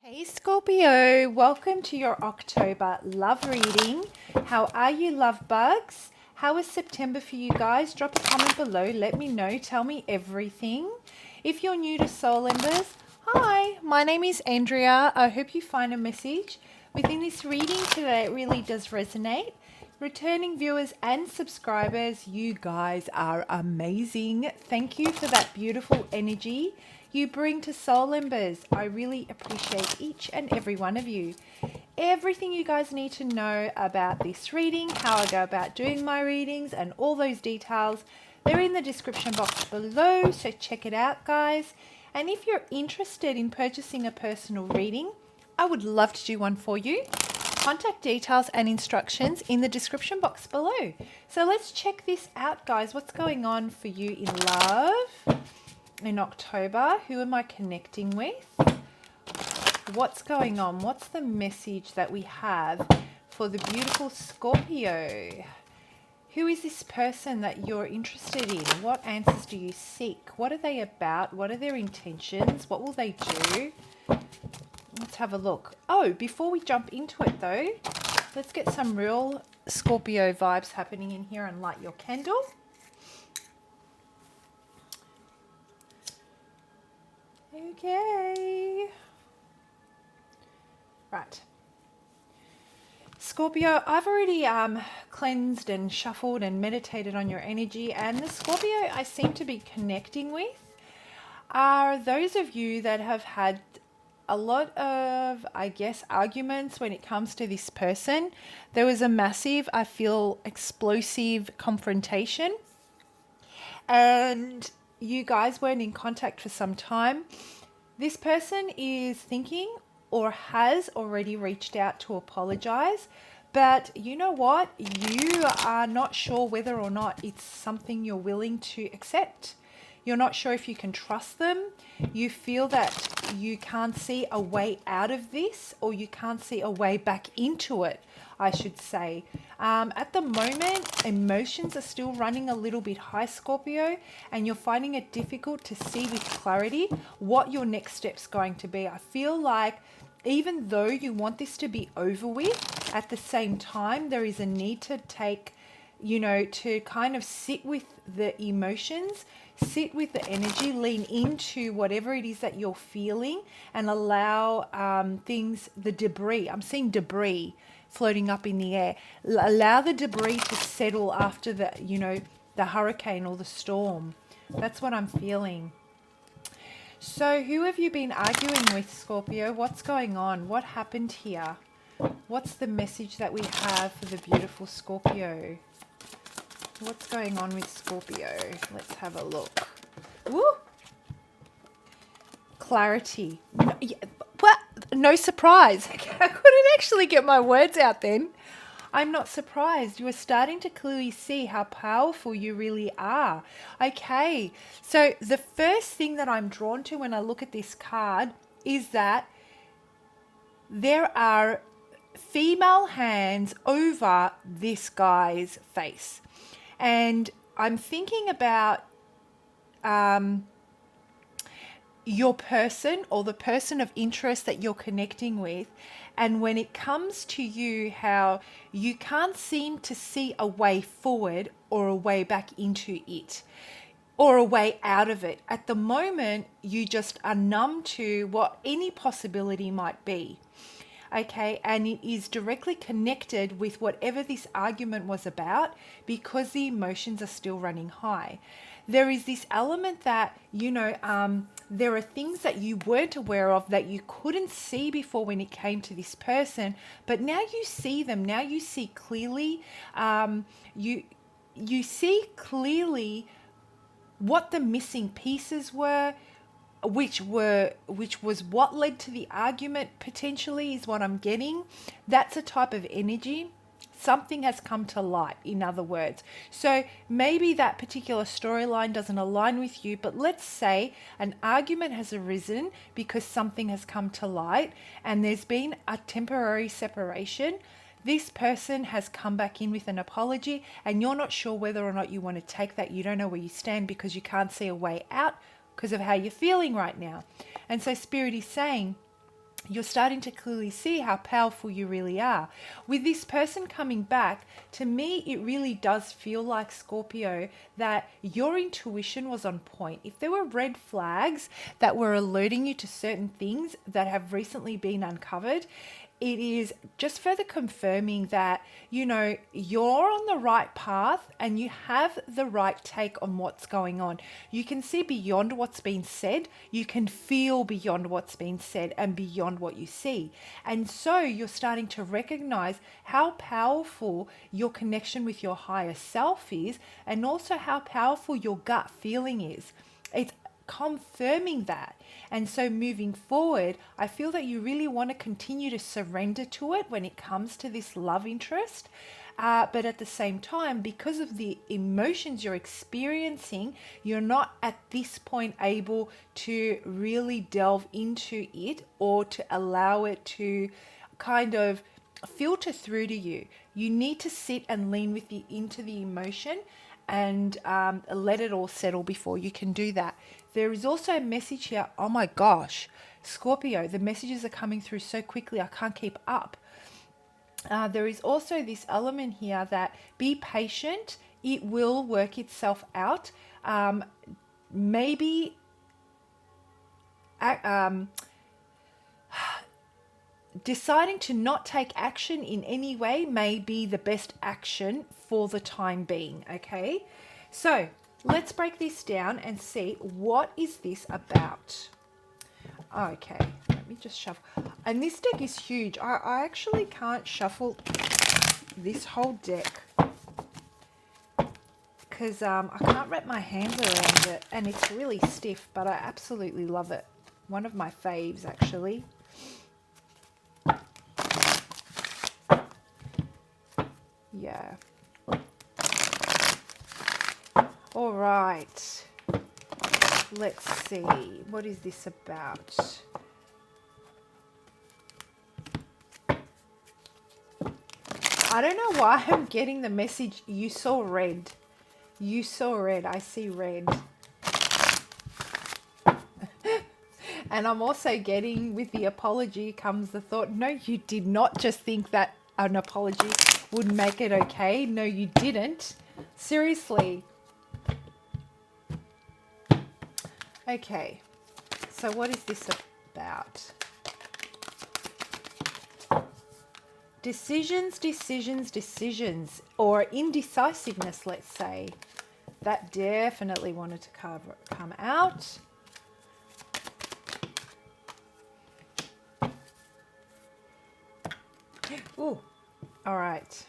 Hey Scorpio, welcome to your October love reading. How are you, love bugs? How was September for you guys? Drop a comment below, let me know, tell me everything. If you're new to Soul Embers, hi, my name is Andrea. I hope you find a message within this reading today. It really does resonate. Returning viewers and subscribers, you guys are amazing. Thank you for that beautiful energy you bring to Soul Embers. I really appreciate each and every one of you. Everything you guys need to know about this reading, how I go about doing my readings, and all those details, they're in the description box below, so check it out, guys. And if you're interested in purchasing a personal reading, I would love to do one for you. Contact details and instructions in the description box below. So let's check this out, guys. What's going on for you in love in October? Who am I connecting with? What's going on? What's the message that we have for the beautiful Scorpio? Who is this person that you're interested in? What answers do you seek? What are they about? What are their intentions? What will they do? Let's have a look. Oh, before we jump into it though, let's get some real Scorpio vibes happening in here and light your candle. Okay. Right. Scorpio, I've already cleansed and shuffled and meditated on your energy, and the Scorpio I seem to be connecting with are those of you that have had a lot of, I guess, arguments when it comes to this person. There was a massive, I feel, explosive confrontation, and you guys weren't in contact for some time. This person is thinking or has already reached out to apologize, but you know what? You are not sure whether or not it's something you're willing to accept. You're not sure if you can trust them. You feel that you can't see a way out of this, or you can't see a way back into it, I should say. At the moment, emotions are still running a little bit high, Scorpio, and you're finding it difficult to see with clarity what your next step's going to be. I feel like even though you want this to be over with, at the same time, there is a need to take, to kind of sit with the emotions, sit with the energy, lean into whatever it is that you're feeling, and allow the debris. I'm seeing debris floating up in the air. Allow the debris to settle after the hurricane or the storm. That's what I'm feeling. So who have you been arguing with, Scorpio? What's going on? What happened here? What's the message that we have for the beautiful Scorpio? What's going on with Scorpio? Let's have a look. Woo! Clarity. No surprise. I couldn't actually get my words out then. I'm not surprised. You are starting to clearly see how powerful you really are. Okay, so the first thing that I'm drawn to when I look at this card is that there are female hands over this guy's face. And I'm thinking about your person or the person of interest that you're connecting with, and when it comes to you, how you can't seem to see a way forward or a way back into it or a way out of it. At the moment, you just are numb to what any possibility might be. Okay, and it is directly connected with whatever this argument was about, because the emotions are still running high. There is this element that, there are things that you weren't aware of that you couldn't see before when it came to this person, but now you see them. Now you see clearly. You see clearly what the missing pieces were, which was what led to the argument, potentially, is what I'm getting. That's a type of energy. Something has come to light, in other words. So maybe that particular storyline doesn't align with you, but let's say an argument has arisen because something has come to light and there's been a temporary separation. This person has come back in with an apology, and you're not sure whether or not you want to take that. You don't know where you stand because you can't see a way out because of how you're feeling right now. And so Spirit is saying, you're starting to clearly see how powerful you really are. With this person coming back, to me, it really does feel like, Scorpio, that your intuition was on point. If there were red flags that were alerting you to certain things that have recently been uncovered, it is just further confirming that, you know, you're on the right path and you have the right take on what's going on. You can see beyond what's been said. You can feel beyond what's been said and beyond what you see. And so you're starting to recognize how powerful your connection with your higher self is, and also how powerful your gut feeling is. It's confirming that. And so moving forward, I feel that you really want to continue to surrender to it when it comes to this love interest. But at the same time, because of the emotions you're experiencing, you're not at this point able to really delve into it, or to allow it to kind of filter through to you. You need to sit and lean into the emotion, and let it all settle before you can do that. There is also a message here. Oh my gosh, Scorpio, the messages are coming through so quickly, I can't keep up. There is also this element here that be patient, it will work itself out. Maybe deciding to not take action in any way may be the best action for the time being, okay? So let's break this down and see, what is this about? Okay, let me just shuffle. And this deck is huge. I actually can't shuffle this whole deck because I can't wrap my hands around it, and it's really stiff, but I absolutely love it. One of my faves, actually. Yeah. All right. Let's see. What is this about? I don't know why I'm getting the message, you saw red. You saw red. I see red. And I'm also getting, with the apology comes the thought, no, you did not just think that an apology would make it okay. No, you didn't. Seriously. Okay. So what is this about? Decisions, decisions, decisions, or indecisiveness, let's say. That definitely wanted to come out. Ooh, all right.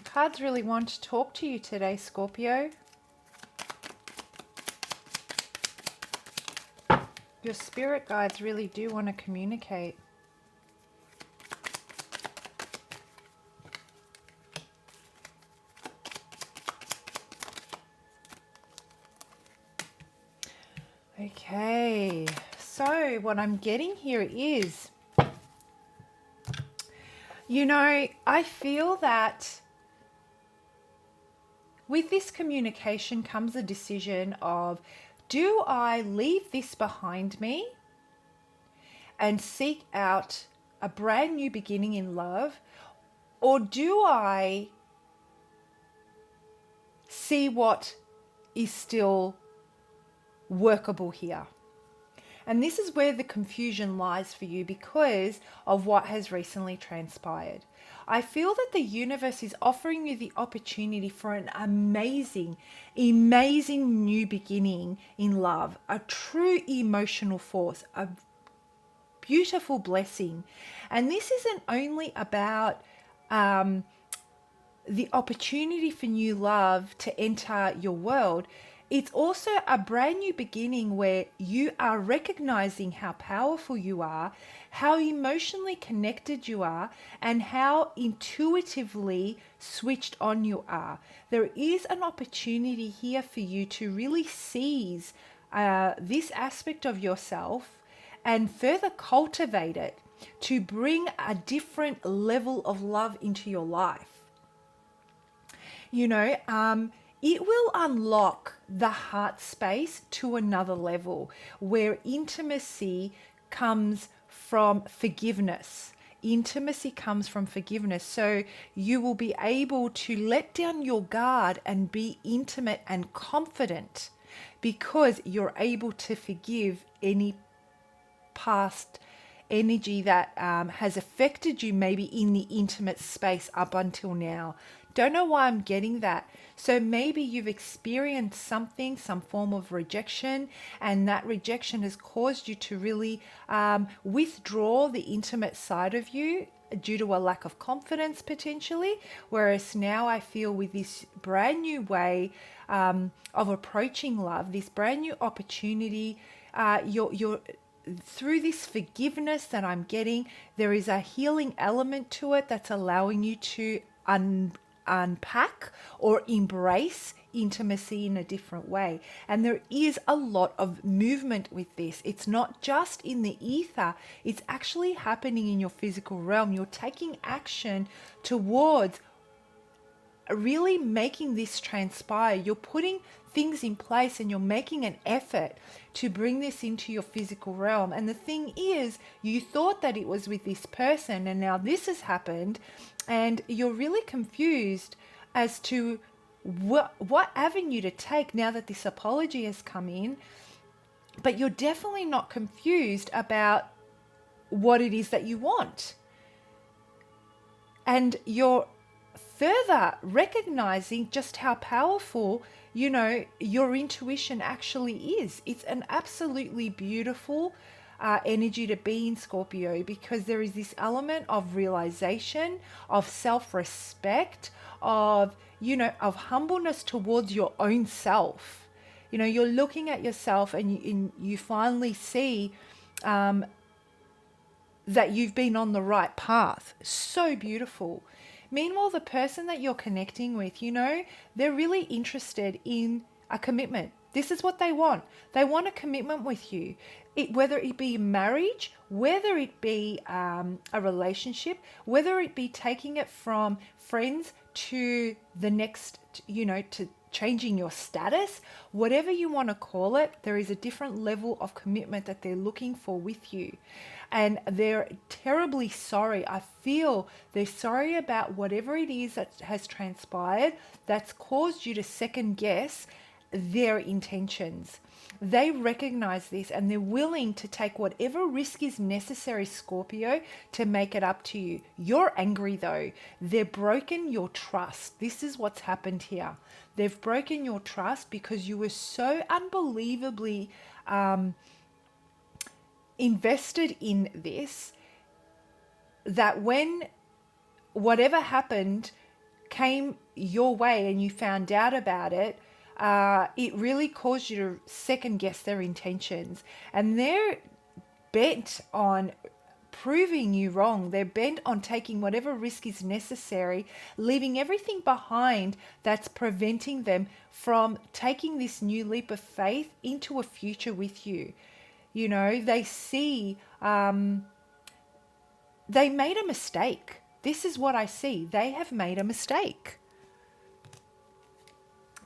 Cards really want to talk to you today, Scorpio. Your spirit guides really do want to communicate. Okay, so what I'm getting here is, you know, I feel that with this communication comes a decision of, do I leave this behind me and seek out a brand new beginning in love, or do I see what is still workable here? And this is where the confusion lies for you because of what has recently transpired. I feel that the universe is offering you the opportunity for an amazing, amazing new beginning in love, a true emotional force, a beautiful blessing. And this isn't only about the opportunity for new love to enter your world. It's also a brand new beginning where you are recognizing how powerful you are, how emotionally connected you are, and how intuitively switched on you are. There is an opportunity here for you to really seize this aspect of yourself and further cultivate it to bring a different level of love into your life. You know, it will unlock the heart space to another level where intimacy comes from forgiveness. Intimacy comes from forgiveness. So you will be able to let down your guard and be intimate and confident because you're able to forgive any past energy that has affected you maybe in the intimate space up until now. Don't know why I'm getting that. So maybe you've experienced something, some form of rejection, and that rejection has caused you to really withdraw the intimate side of you due to a lack of confidence potentially. Whereas now I feel with this brand new way of approaching love, this brand new opportunity, you're through this forgiveness that I'm getting, there is a healing element to it that's allowing you to unpack or embrace intimacy in a different way. And there is a lot of movement with this. It's not just in the ether, it's actually happening in your physical realm. You're taking action towards really making this transpire. You're putting things in place and you're making an effort to bring this into your physical realm. And the thing is, you thought that it was with this person and now this has happened and you're really confused as to what avenue to take now that this apology has come in. But you're definitely not confused about what it is that you want. And you're further recognizing just how powerful, you know, your intuition actually is. It's an absolutely beautiful energy to be in, Scorpio, because there is this element of realization, of self-respect, of, you know, of humbleness towards your own self. You know, you're looking at yourself and you finally see that you've been on the right path. So beautiful. Meanwhile, the person that you're connecting with, you know, they're really interested in a commitment. This is what they want. They want a commitment with you. Whether it be marriage, whether it be a relationship, whether it be taking it from friends to the next, you know, to changing your status, whatever you want to call it, there is a different level of commitment that they're looking for with you. And they're terribly sorry. I feel they're sorry about whatever it is that has transpired that's caused you to second guess their intentions. They recognize this and they're willing to take whatever risk is necessary, Scorpio, to make it up to you. You're angry though. They've broken your trust. This is what's happened here. They've broken your trust because you were so unbelievably invested in this that when whatever happened came your way and you found out about it, it really caused you to second guess their intentions. And they're bent on proving you wrong. They're bent on taking whatever risk is necessary, leaving everything behind that's preventing them from taking this new leap of faith into a future with you. You know, they see they made a mistake. This is what I see. They have made a mistake.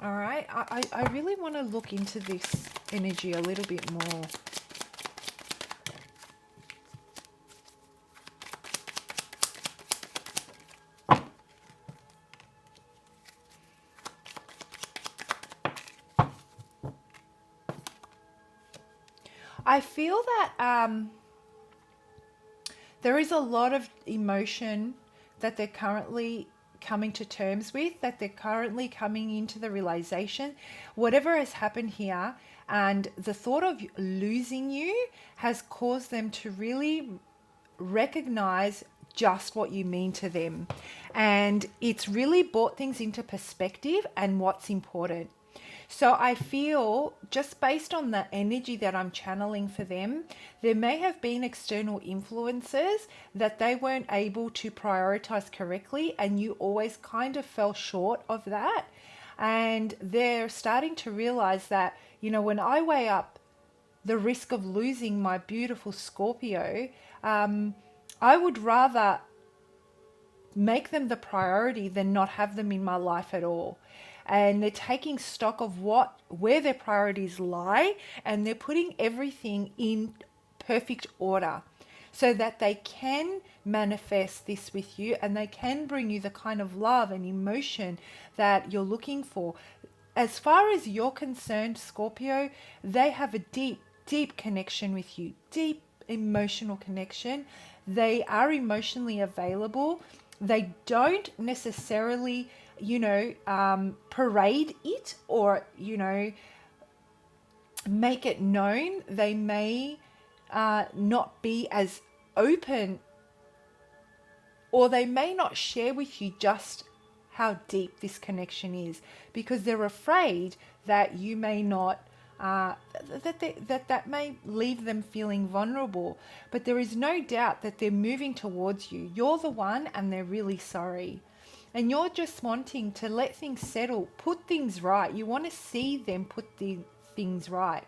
All right. I really want to look into this energy a little bit more. I feel that there is a lot of emotion that they're currently coming to terms with, that they're currently coming into the realization, whatever has happened here, and the thought of losing you has caused them to really recognize just what you mean to them. And it's really brought things into perspective and what's important. So I feel, just based on the energy that I'm channeling for them, there may have been external influences that they weren't able to prioritize correctly, and you always kind of fell short of that. And they're starting to realize that, you know, when I weigh up the risk of losing my beautiful Scorpio, I would rather make them the priority than not have them in my life at all. And they're taking stock of where their priorities lie, and they're putting everything in perfect order so that they can manifest this with you, and they can bring you the kind of love and emotion that you're looking for. As far as you're concerned, Scorpio, they have a deep, deep connection with you, deep emotional connection. They are emotionally available. They don't necessarily, parade it or, make it known. They may not be as open, or they may not share with you just how deep this connection is, because they're afraid that you may not that may leave them feeling vulnerable. But there is no doubt that they're moving towards you. You're the one, and they're really sorry. And you're just wanting to let things settle, put things right. You want to see them put the things right.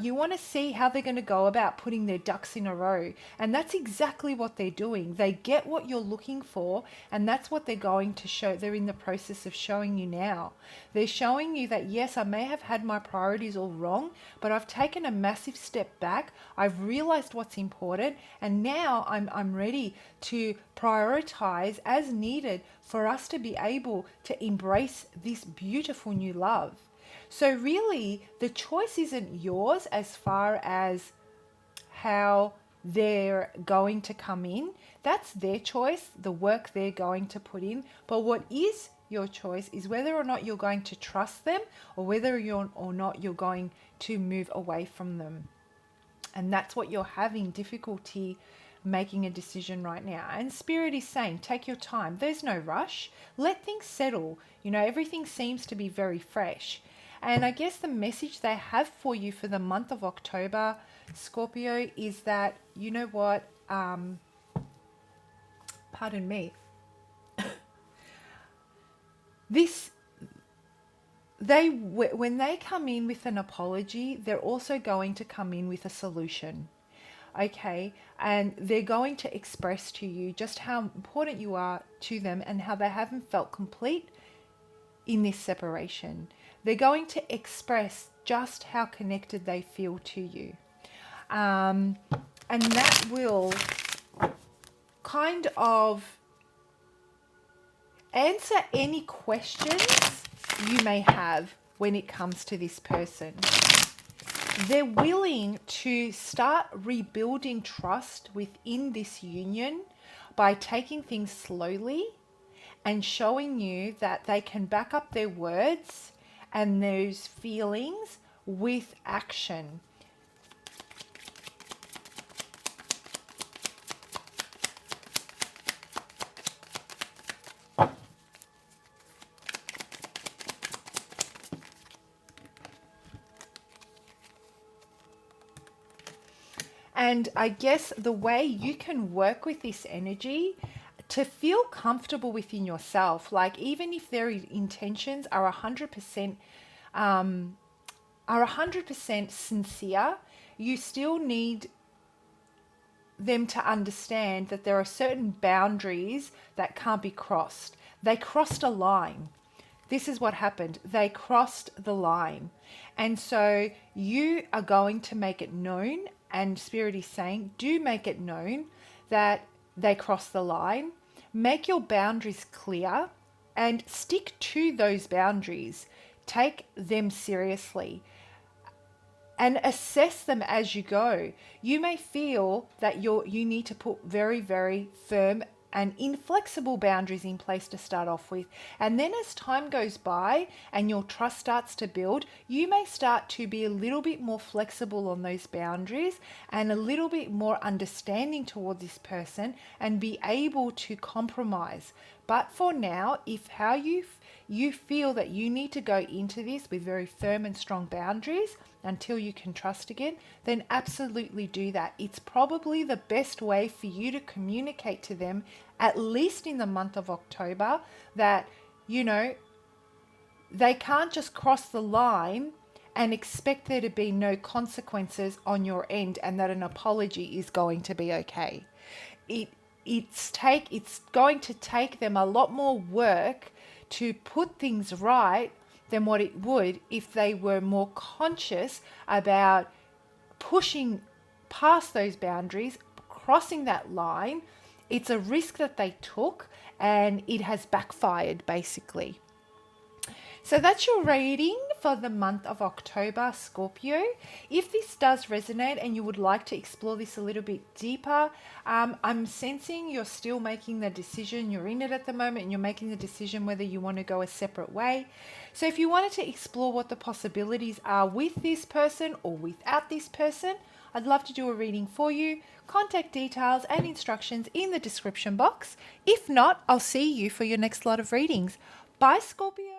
You want to see how they're going to go about putting their ducks in a row. And that's exactly what they're doing. They get what you're looking for, and that's what they're going to show. They're in the process of showing you now. They're showing you that, yes, I may have had my priorities all wrong, but I've taken a massive step back. I've realized what's important, and now I'm ready to prioritize as needed for us to be able to embrace this beautiful new love. So really, the choice isn't yours as far as how they're going to come in. That's their choice, the work they're going to put in. But what is your choice is whether or not you're going to trust them, or whether or not you're going to move away from them. And that's what you're having difficulty making a decision right now. And Spirit is saying, take your time. There's no rush. Let things settle. Everything seems to be very fresh. And I guess the message they have for you for the month of October, Scorpio, is that, you know what, pardon me, when they come in with an apology, they're also going to come in with a solution. Okay, and they're going to express to you just how important you are to them, and how they haven't felt complete in this separation. They're going to express just how connected they feel to you. And that will kind of answer any questions you may have when it comes to this person. They're willing to start rebuilding trust within this union by taking things slowly and showing you that they can back up their words and those feelings with action. And I guess the way you can work with this energy to feel comfortable within yourself, like even if their intentions are 100% sincere, you still need them to understand that there are certain boundaries that can't be crossed. They crossed a line. This is what happened. They crossed the line. And so you are going to make it known, and Spirit is saying, do make it known that they crossed the line. Make your boundaries clear and stick to those boundaries. Take them seriously and assess them as you go. You may feel that you need to put very, very firm and inflexible boundaries in place to start off with. And then as time goes by and your trust starts to build, you may start to be a little bit more flexible on those boundaries and a little bit more understanding toward this person and be able to compromise. But for now, if how you feel that you need to go into this with very firm and strong boundaries until you can trust again, then absolutely do that. It's probably the best way for you to communicate to them, at least in the month of October, that, they can't just cross the line and expect there to be no consequences on your end and that an apology is going to be okay. It's going to take them a lot more work to put things right than what it would if they were more conscious about pushing past those boundaries, crossing that line. It's a risk that they took and it has backfired basically. So that's your reading for the month of October, Scorpio. If this does resonate and you would like to explore this a little bit deeper, I'm sensing you're still making the decision. You're in it at the moment and you're making the decision whether you want to go a separate way. So if you wanted to explore what the possibilities are with this person or without this person, I'd love to do a reading for you. Contact details and instructions in the description box. If not, I'll see you for your next lot of readings. Bye, Scorpio.